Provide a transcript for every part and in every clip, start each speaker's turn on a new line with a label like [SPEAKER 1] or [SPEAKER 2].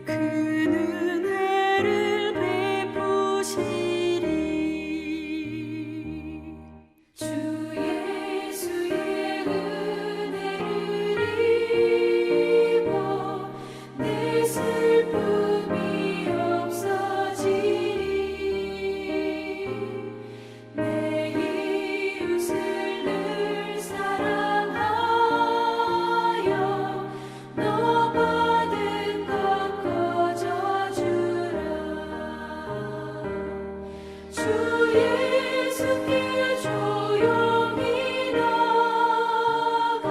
[SPEAKER 1] 그 은혜를 베푸시리. 주 예수의 은혜를 입어 내 슬픔이 없어지리. 내 이웃을 늘 사랑하여 너 받은 것 거저주라. 주 예수께 조용히 나가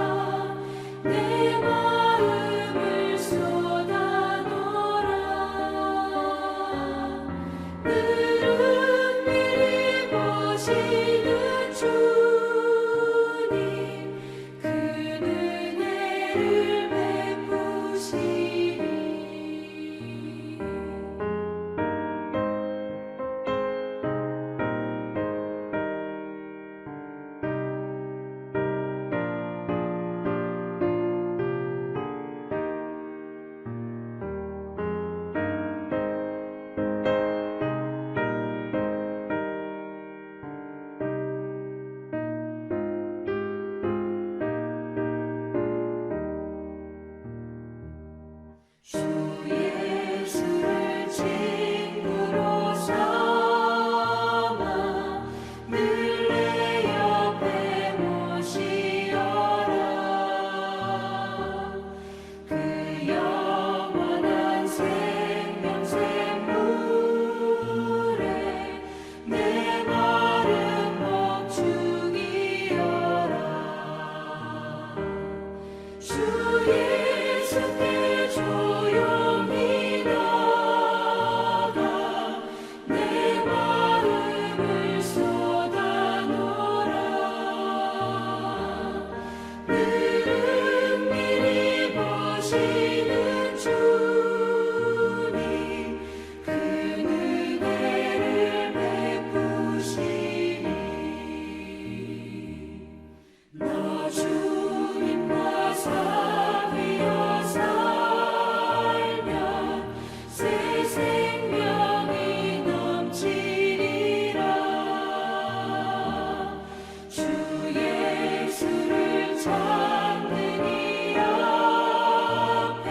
[SPEAKER 1] 내 마음을 쏟아놓으라. 늘 은밀히 보시는 주님, 그 은혜를 베푸시리. 주 예수를 친구로 삼아 늘 내 옆에 모시어라. 그 영원한 생명샘물에 내 마른 목축이어라. 주 예수께 조용히 나가 내 마음을 쏟아놓으라. 늘 은밀히 보시는 주님, 그 은혜를 베푸시리. 너 주님과 사귀어 살면 새 생명이 넘치리라. 주 예수를 찾는 이 앞에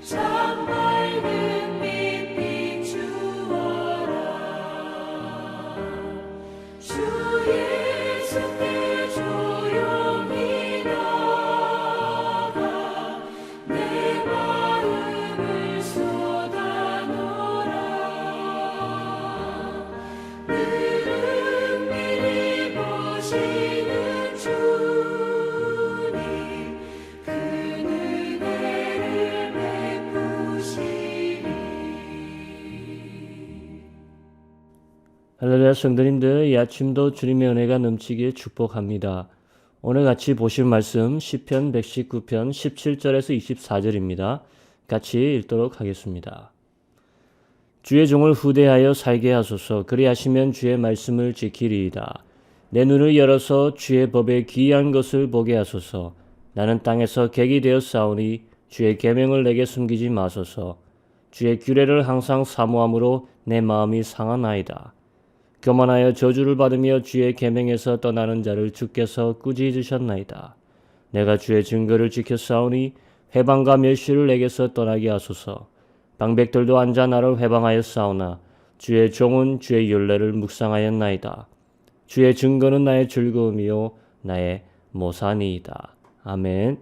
[SPEAKER 1] 참 밝은 빛 비추어라. 주 예수께 조용히 나가 내 마음을 쏟아놓으라. 늘 은밀히 보시는 주님, 그 은혜를 베푸시리.
[SPEAKER 2] 할렐루야 성도님들, 이 아침도 주님의 은혜가 넘치기에 축복합니다. 오늘 같이 보실 말씀 시편 119편 17절에서 24절입니다. 같이 읽도록 하겠습니다. 주의 종을 후대하여 살게 하소서. 그리하시면 주의 말씀을 지키리이다. 내 눈을 열어서 주의 법에 기이한 것을 보게 하소서. 나는 땅에서 객이 되어 싸우니 주의 계명을 내게 숨기지 마소서. 주의 규례를 항상 사모함으로 내 마음이 상하나이다. 교만하여 저주를 받으며 주의 계명에서 떠나는 자를 주께서 꾸짖으셨나이다. 내가 주의 증거를 지켜 싸우니 회방과 멸시를 내게서 떠나게 하소서. 방백들도 앉아 나를 회방하여 싸우나 주의 종은 주의 율례를 묵상하였나이다. 주의 증거는 나의 즐거움이요 나의 모산이이다. 아멘.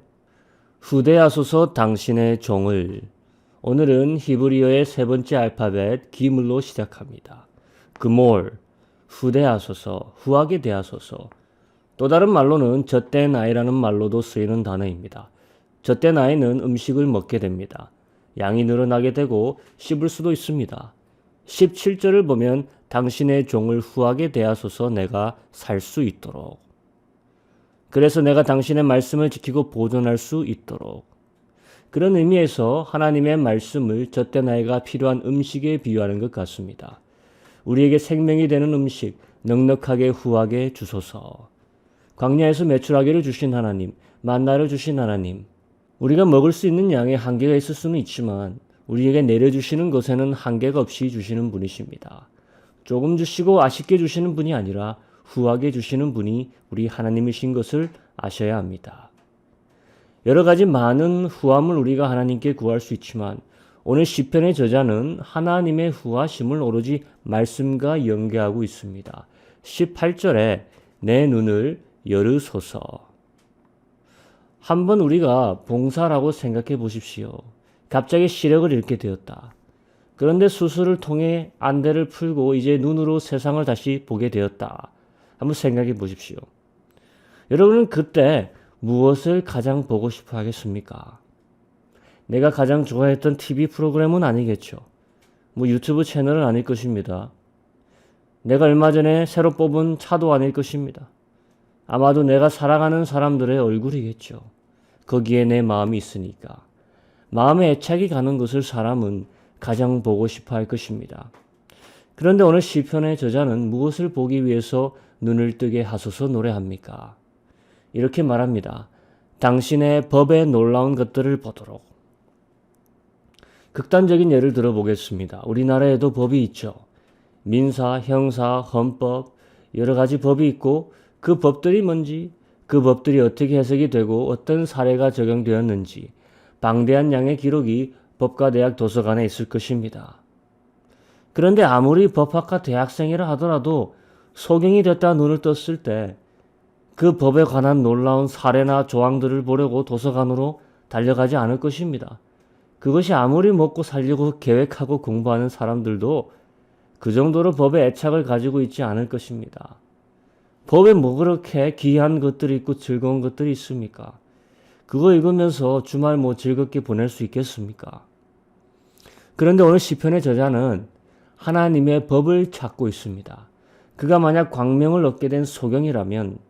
[SPEAKER 2] 후대하소서 당신의 종을. 오늘은 히브리어의 세 번째 알파벳 기물로 시작합니다. 그몰, 후대하소서, 후하게 대하소서. 또 다른 말로는 젖된 아이라는 말로도 쓰이는 단어입니다. 젖된 아이는 음식을 먹게 됩니다. 양이 늘어나게 되고 씹을 수도 있습니다. 17절을 보면 당신의 종을 후하게 대하소서 내가 살 수 있도록. 그래서 내가 당신의 말씀을 지키고 보존할 수 있도록. 그런 의미에서 하나님의 말씀을 젖된 아이가 필요한 음식에 비유하는 것 같습니다. 우리에게 생명이 되는 음식 넉넉하게 후하게 주소서. 광야에서 메추라기를 주신 하나님, 만나를 주신 하나님, 우리가 먹을 수 있는 양의 한계가 있을 수는 있지만 우리에게 내려주시는 것에는 한계가 없이 주시는 분이십니다. 조금 주시고 아쉽게 주시는 분이 아니라 후하게 주시는 분이 우리 하나님이신 것을 아셔야 합니다. 여러 가지 많은 후함을 우리가 하나님께 구할 수 있지만 오늘 시편의 저자는 하나님의 후하심을 오로지 말씀과 연계하고 있습니다. 18절에 내 눈을 열으소서. 한번 우리가 봉사라고 생각해 보십시오. 갑자기 시력을 잃게 되었다. 그런데 수술을 통해 안대를 풀고 이제 눈으로 세상을 다시 보게 되었다. 한번 생각해 보십시오. 여러분은 그때 무엇을 가장 보고 싶어 하겠습니까? 내가 가장 좋아했던 TV 프로그램은 아니겠죠. 유튜브 채널은 아닐 것입니다. 내가 얼마 전에 새로 뽑은 차도 아닐 것입니다. 아마도 내가 사랑하는 사람들의 얼굴이겠죠. 거기에 내 마음이 있으니까. 마음에 애착이 가는 것을 사람은 가장 보고 싶어 할 것입니다. 그런데 오늘 시편의 저자는 무엇을 보기 위해서 눈을 뜨게 하소서 노래합니까? 이렇게 말합니다. 당신의 법에 놀라운 것들을 보도록. 극단적인 예를 들어보겠습니다. 우리나라에도 법이 있죠. 민사, 형사, 헌법, 여러 가지 법이 있고 그 법들이 뭔지, 그 법들이 어떻게 해석이 되고 어떤 사례가 적용되었는지 방대한 양의 기록이 법과대학 도서관에 있을 것입니다. 그런데 아무리 법학과 대학생이라 하더라도 소경이 됐다 눈을 떴을 때 그 법에 관한 놀라운 사례나 조항들을 보려고 도서관으로 달려가지 않을 것입니다. 그것이 아무리 먹고 살려고 계획하고 공부하는 사람들도 그 정도로 법에 애착을 가지고 있지 않을 것입니다. 법에 뭐 그렇게 귀한 것들이 있고 즐거운 것들이 있습니까? 그거 읽으면서 주말 즐겁게 보낼 수 있겠습니까? 그런데 오늘 시편의 저자는 하나님의 법을 찾고 있습니다. 그가 만약 광명을 얻게 된 소경이라면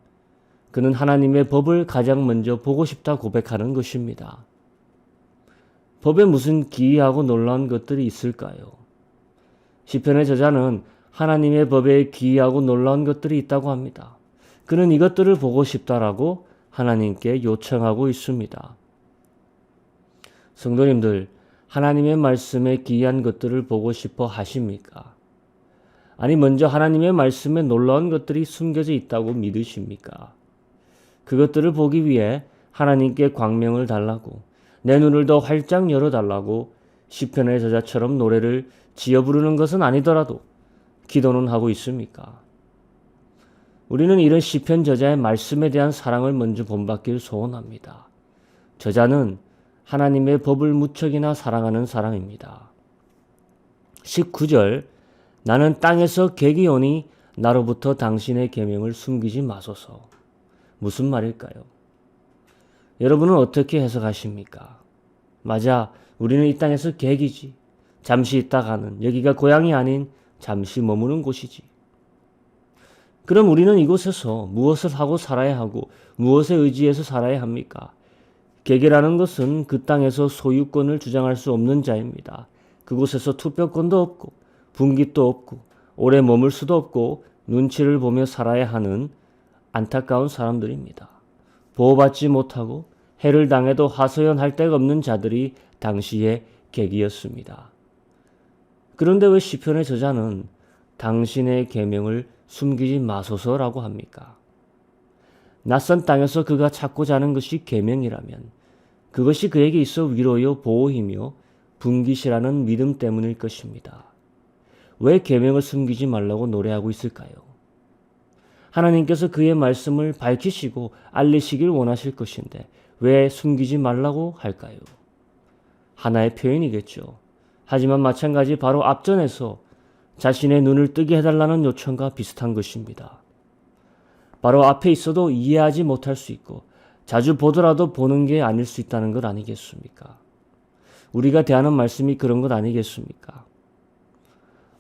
[SPEAKER 2] 그는 하나님의 법을 가장 먼저 보고 싶다 고백하는 것입니다. 법에 무슨 기이하고 놀라운 것들이 있을까요? 시편의 저자는 하나님의 법에 기이하고 놀라운 것들이 있다고 합니다. 그는 이것들을 보고 싶다라고 하나님께 요청하고 있습니다. 성도님들, 하나님의 말씀에 기이한 것들을 보고 싶어 하십니까? 아니, 먼저 하나님의 말씀에 놀라운 것들이 숨겨져 있다고 믿으십니까? 그것들을 보기 위해 하나님께 광명을 달라고, 내 눈을 더 활짝 열어달라고 시편의 저자처럼 노래를 지어 부르는 것은 아니더라도 기도는 하고 있습니까? 우리는 이런 시편 저자의 말씀에 대한 사랑을 먼저 본받길 소원합니다. 저자는 하나님의 법을 무척이나 사랑하는 사람입니다. 19절, 나는 땅에서 객이 오니 나로부터 당신의 계명을 숨기지 마소서. 무슨 말일까요? 여러분은 어떻게 해석하십니까? 맞아, 우리는 이 땅에서 객이지. 잠시 있다 가는, 여기가 고향이 아닌 잠시 머무는 곳이지. 그럼 우리는 이곳에서 무엇을 하고 살아야 하고 무엇에 의지해서 살아야 합니까? 객이라는 것은 그 땅에서 소유권을 주장할 수 없는 자입니다. 그곳에서 투표권도 없고 분깃도 없고 오래 머물 수도 없고 눈치를 보며 살아야 하는 안타까운 사람들입니다. 보호받지 못하고 해를 당해도 하소연할 데가 없는 자들이 당시의 객이었습니다. 그런데 왜 시편의 저자는 당신의 계명을 숨기지 마소서라고 합니까? 낯선 땅에서 그가 찾고자 하는 것이 계명이라면 그것이 그에게 있어 위로요 보호이며 분깃이라는 믿음 때문일 것입니다. 왜 계명을 숨기지 말라고 노래하고 있을까요? 하나님께서 그의 말씀을 밝히시고 알리시길 원하실 것인데 왜 숨기지 말라고 할까요? 하나의 표현이겠죠. 하지만 마찬가지 바로 앞전에서 자신의 눈을 뜨게 해달라는 요청과 비슷한 것입니다. 바로 앞에 있어도 이해하지 못할 수 있고 자주 보더라도 보는 게 아닐 수 있다는 것 아니겠습니까? 우리가 대하는 말씀이 그런 것 아니겠습니까?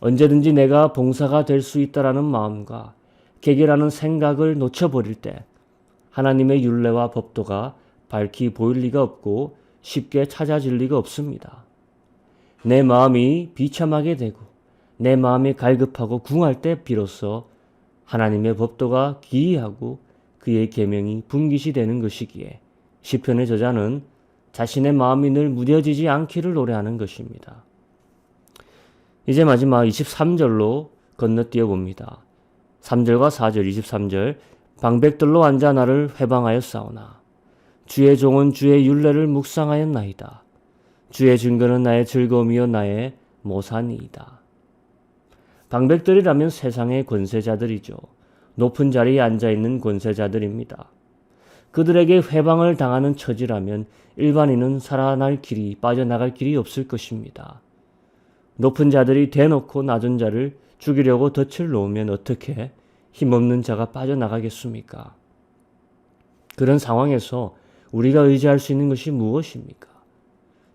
[SPEAKER 2] 언제든지 내가 봉사가 될 수 있다라는 마음과 객이라는 생각을 놓쳐버릴 때 하나님의 율례와 법도가 밝히 보일 리가 없고 쉽게 찾아질 리가 없습니다. 내 마음이 비참하게 되고 내 마음이 갈급하고 궁할 때 비로소 하나님의 법도가 기이하고 그의 계명이 분깃이 되는 것이기에 시편의 저자는 자신의 마음이 늘 무뎌지지 않기를 노래하는 것입니다. 이제 마지막 23절로 건너뛰어 봅니다. 3절과 4절, 23절. 방백들로 앉아 나를 회방하여 싸우나 주의 종은 주의 율례를 묵상하였나이다. 주의 증거는 나의 즐거움이요 나의 모산이이다. 방백들이라면 세상의 권세자들이죠. 높은 자리에 앉아있는 권세자들입니다. 그들에게 회방을 당하는 처지라면 일반인은 살아날 길이, 빠져나갈 길이 없을 것입니다. 높은 자들이 대놓고 낮은 자를 죽이려고 덫을 놓으면 어떻게 힘없는 자가 빠져나가겠습니까? 그런 상황에서 우리가 의지할 수 있는 것이 무엇입니까?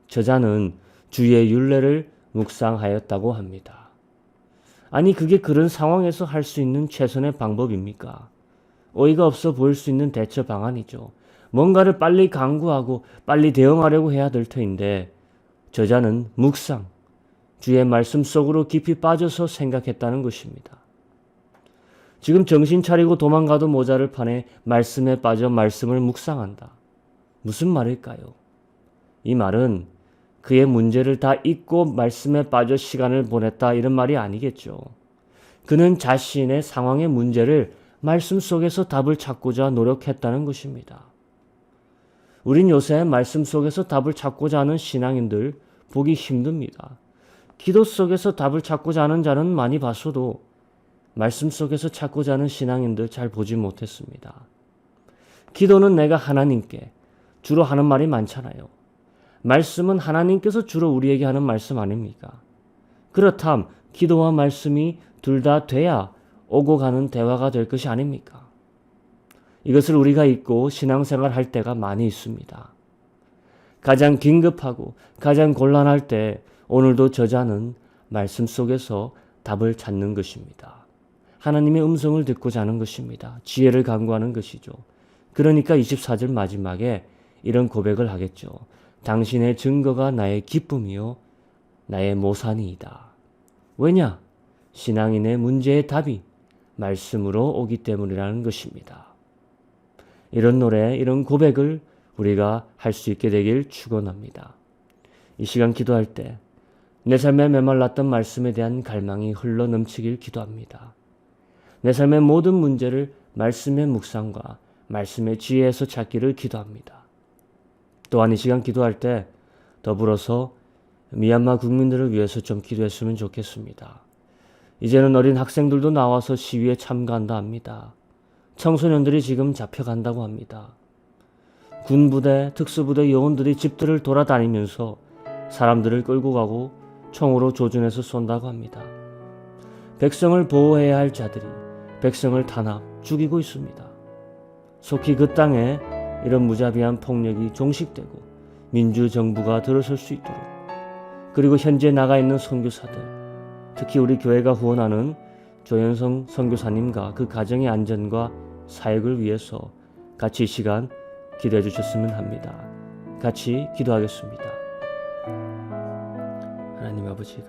[SPEAKER 2] 저자는 주의 율례를 묵상하였다고 합니다. 아니 그게 그런 상황에서 할 수 있는 최선의 방법입니까? 어이가 없어 보일 수 있는 대처 방안이죠. 뭔가를 빨리 강구하고 빨리 대응하려고 해야 될 터인데 저자는 묵상, 주의 말씀 속으로 깊이 빠져서 생각했다는 것입니다. 지금 정신 차리고 도망가도 모자를 파내 말씀에 빠져 말씀을 묵상한다. 무슨 말일까요? 이 말은 그의 문제를 다 잊고 말씀에 빠져 시간을 보냈다 이런 말이 아니겠죠. 그는 자신의 상황의 문제를 말씀 속에서 답을 찾고자 노력했다는 것입니다. 우린 요새 말씀 속에서 답을 찾고자 하는 신앙인들 보기 힘듭니다. 기도 속에서 답을 찾고자 하는 자는 많이 봤어도 말씀 속에서 찾고자 하는 신앙인들 잘 보지 못했습니다. 기도는 내가 하나님께 주로 하는 말이 많잖아요. 말씀은 하나님께서 주로 우리에게 하는 말씀 아닙니까? 그렇담 기도와 말씀이 둘 다 돼야 오고 가는 대화가 될 것이 아닙니까? 이것을 우리가 잊고 신앙생활 할 때가 많이 있습니다. 가장 긴급하고 가장 곤란할 때 오늘도 저자는 말씀 속에서 답을 찾는 것입니다. 하나님의 음성을 듣고자 하는 것입니다. 지혜를 간구하는 것이죠. 그러니까 24절 마지막에 이런 고백을 하겠죠. 당신의 증거가 나의 기쁨이요 나의 모산이이다. 왜냐? 신앙인의 문제의 답이 말씀으로 오기 때문이라는 것입니다. 이런 노래, 이런 고백을 우리가 할 수 있게 되길 축원합니다. 이 시간 기도할 때 내 삶에 메말랐던 말씀에 대한 갈망이 흘러 넘치길 기도합니다. 내 삶의 모든 문제를 말씀의 묵상과 말씀의 지혜에서 찾기를 기도합니다. 또한 이 시간 기도할 때 더불어서 미얀마 국민들을 위해서 좀 기도했으면 좋겠습니다. 이제는 어린 학생들도 나와서 시위에 참가한다 합니다. 청소년들이 지금 잡혀간다고 합니다. 군부대, 특수부대 요원들이 집들을 돌아다니면서 사람들을 끌고 가고 총으로 조준해서 쏜다고 합니다. 백성을 보호해야 할 자들이 백성을 탄압, 죽이고 있습니다. 속히 그 땅에 이런 무자비한 폭력이 종식되고 민주정부가 들어설 수 있도록, 그리고 현재 나가 있는 선교사들, 특히 우리 교회가 후원하는 조현성 선교사님과 그 가정의 안전과 사역을 위해서 같이 이 시간 기도해 주셨으면 합니다. 같이 기도하겠습니다. 하나님 아버지,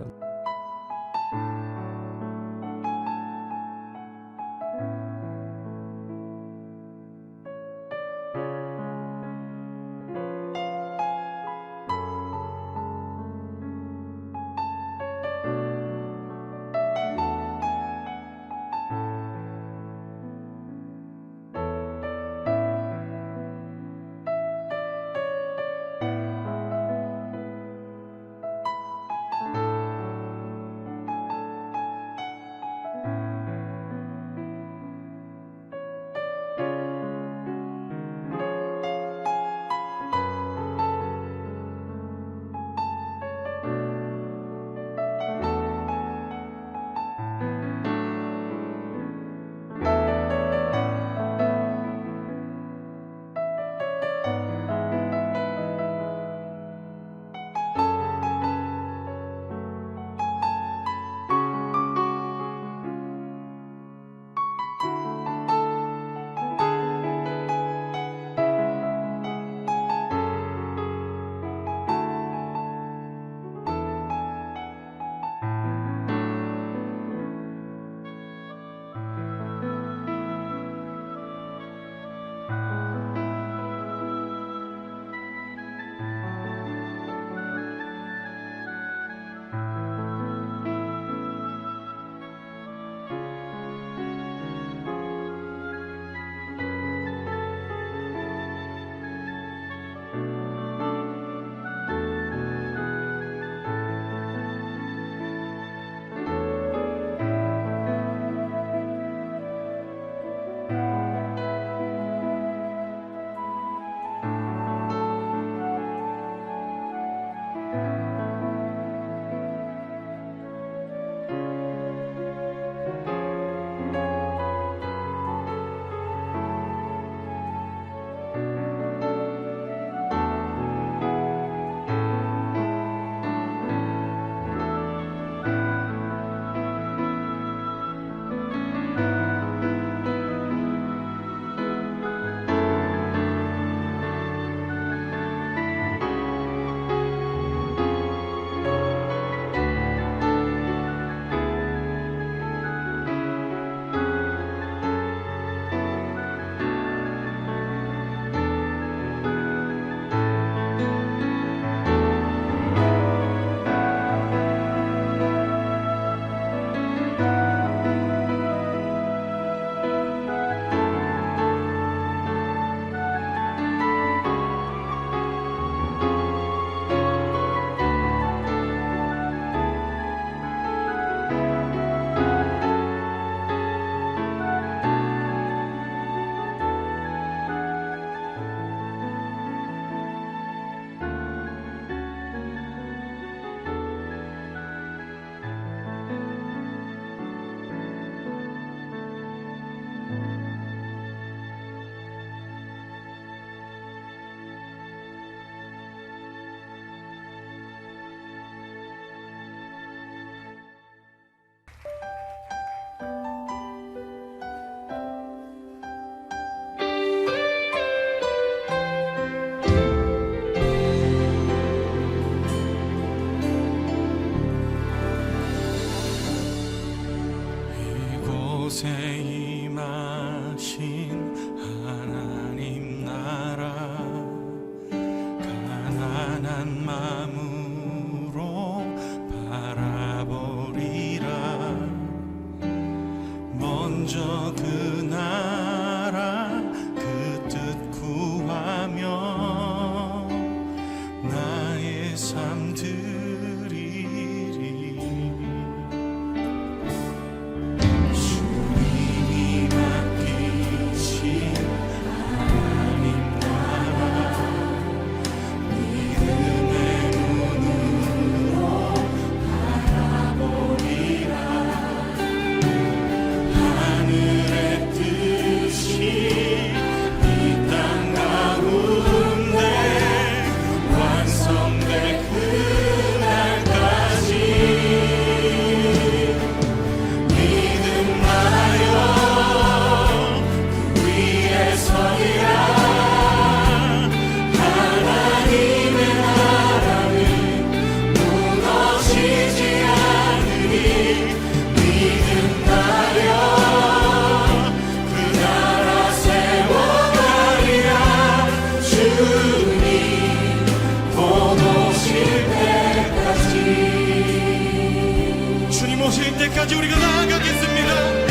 [SPEAKER 3] 이곳에 임하신 하나님 나라 가난한 마음으로 바라보리라. 먼저 그 나라 그 뜻 구하며 나의 삶 드리리. 주님이 맡기신 하나님 나라 믿음의 눈으로 바라보리라. 하늘의 뜻이 이 땅 가운데 완성될 그날까지 믿음하여 그 위에 서리라. 하나님의 나라는 무너지지 않으니 믿음하여 그 나라 세워가리라. 주님 곧 오실 때까지. 주님 오실 때까지 우리가 나아가겠습니다.